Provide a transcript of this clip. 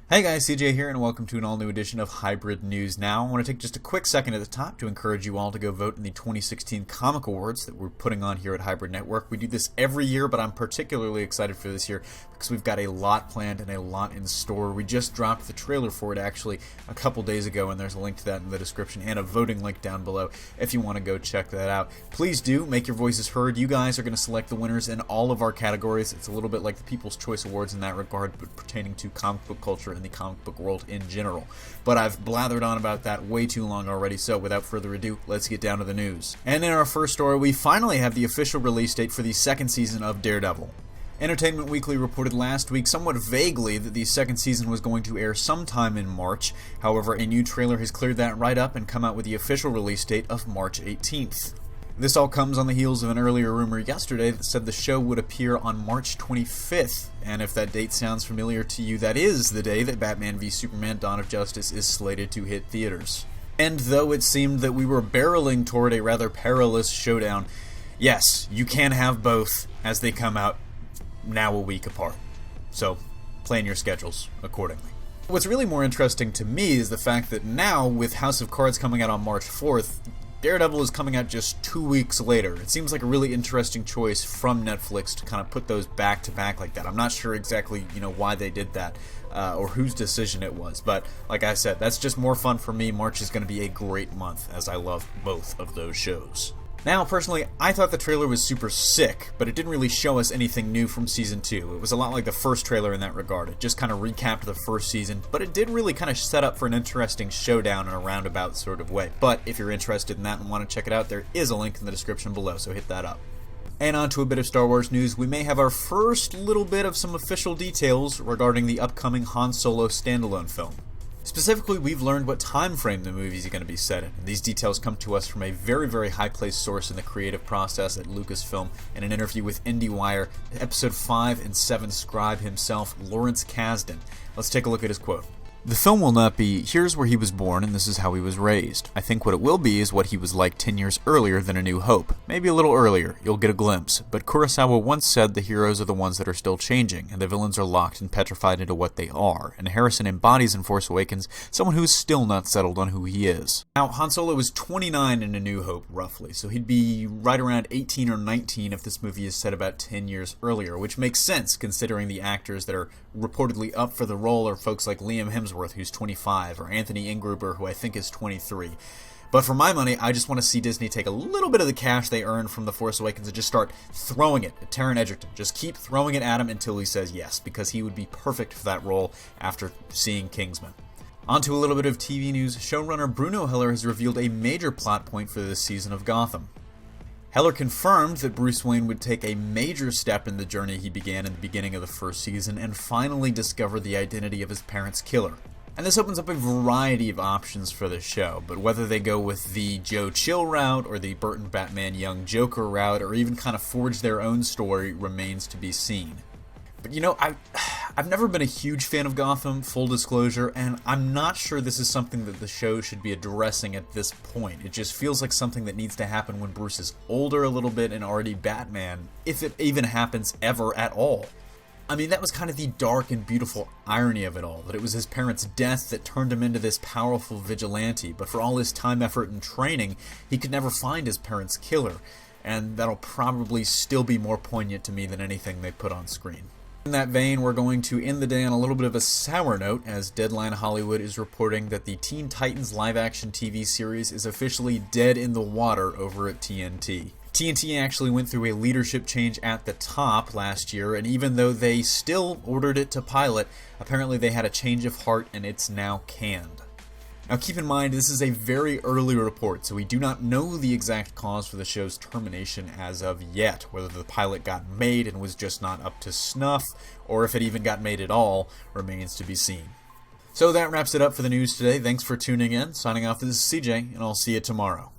Hey guys, CJ here, and welcome to an all-new edition of Hybrid News Now. I want to take just a quick second at the top to encourage you all to go vote in the 2016 Comic Awards that we're putting on here at Hybrid Network. We do this every year, but I'm particularly excited for this year because we've got a lot planned and a lot in store. We just dropped the trailer for it actually a couple days ago, and there's a link to that in the description and a voting link down below if you want to go check that out. Please do make your voices heard. You guys are going to select the winners in all of our categories. It's a little bit like the People's Choice Awards in that regard, but pertaining to comic book culture in the comic book world in general. But I've blathered on about that way too long already, so without further ado, let's get down to the news. And in our first story, we finally have the official release date for the second season of Daredevil. Entertainment Weekly reported last week somewhat vaguely that the second season was going to air sometime in March. However, a new trailer has cleared that right up and come out with the official release date of March 18th. This all comes on the heels of an earlier rumor yesterday that said the show would appear on March 25th, and if that date sounds familiar to you, that is the day that Batman v Superman: Dawn of Justice is slated to hit theaters. And though it seemed that we were barreling toward a rather perilous showdown, yes, you can have both as they come out now a week apart. So, plan your schedules accordingly. What's really more interesting to me is the fact that now, with House of Cards coming out on March 4th, Daredevil is coming out just 2 weeks later. It seems like a really interesting choice from Netflix to kind of put those back to back like that. I'm not sure exactly, why they did that or whose decision it was, but like I said, that's just more fun for me. March is going to be a great month as I love both of those shows. Now, personally, I thought the trailer was super sick, but it didn't really show us anything new from Season 2. It was a lot like the first trailer in that regard. It just kind of recapped the first season, but it did really kind of set up for an interesting showdown in a roundabout sort of way. But if you're interested in that and want to check it out, there is a link in the description below, so hit that up. And on to a bit of Star Wars news. We may have our first little bit of some official details regarding the upcoming Han Solo standalone film. Specifically, we've learned what time frame the movie is going to be set in. These details come to us from a very, very high-placed source in the creative process at Lucasfilm in an interview with IndieWire, Episode 5 and 7 scribe himself, Lawrence Kasdan. Let's take a look at his quote. "The film will not be, here's where he was born and this is how he was raised. I think what it will be is what he was like 10 years earlier than A New Hope. Maybe a little earlier, you'll get a glimpse. But Kurosawa once said the heroes are the ones that are still changing, and the villains are locked and petrified into what they are. And Harrison embodies in Force Awakens someone who is still not settled on who he is." Now, Han Solo was 29 in A New Hope, roughly, so he'd be right around 18 or 19 if this movie is set about 10 years earlier, which makes sense considering the actors that are reportedly up for the role are folks like Liam Hemsworth, who's 25, or Anthony Ingruber, who I think is 23. But for my money, I just want to see Disney take a little bit of the cash they earned from The Force Awakens and just start throwing it at Taron Egerton. Just keep throwing it at him until he says yes, because he would be perfect for that role after seeing Kingsman. On to a little bit of TV news. Showrunner Bruno Heller has revealed a major plot point for this season of Gotham. Heller confirmed that Bruce Wayne would take a major step in the journey he began in the beginning of the first season and finally discover the identity of his parents' killer. And this opens up a variety of options for the show, but whether they go with the Joe Chill route or the Burton Batman Young Joker route or even kind of forge their own story remains to be seen. But I've never been a huge fan of Gotham, full disclosure, and I'm not sure this is something that the show should be addressing at this point. It just feels like something that needs to happen when Bruce is older a little bit and already Batman, if it even happens ever at all. I mean, that was kind of the dark and beautiful irony of it all, that it was his parents' death that turned him into this powerful vigilante, but for all his time, effort, and training, he could never find his parents' killer, and that'll probably still be more poignant to me than anything they put on screen. In that vein, we're going to end the day on a little bit of a sour note, as Deadline Hollywood is reporting that the Teen Titans live-action TV series is officially dead in the water over at TNT. TNT actually went through a leadership change at the top last year, and even though they still ordered it to pilot, apparently they had a change of heart and it's now canned. Now keep in mind, this is a very early report, so we do not know the exact cause for the show's termination as of yet. Whether the pilot got made and was just not up to snuff, or if it even got made at all, remains to be seen. So that wraps it up for the news today. Thanks for tuning in. Signing off, this is CJ, and I'll see you tomorrow.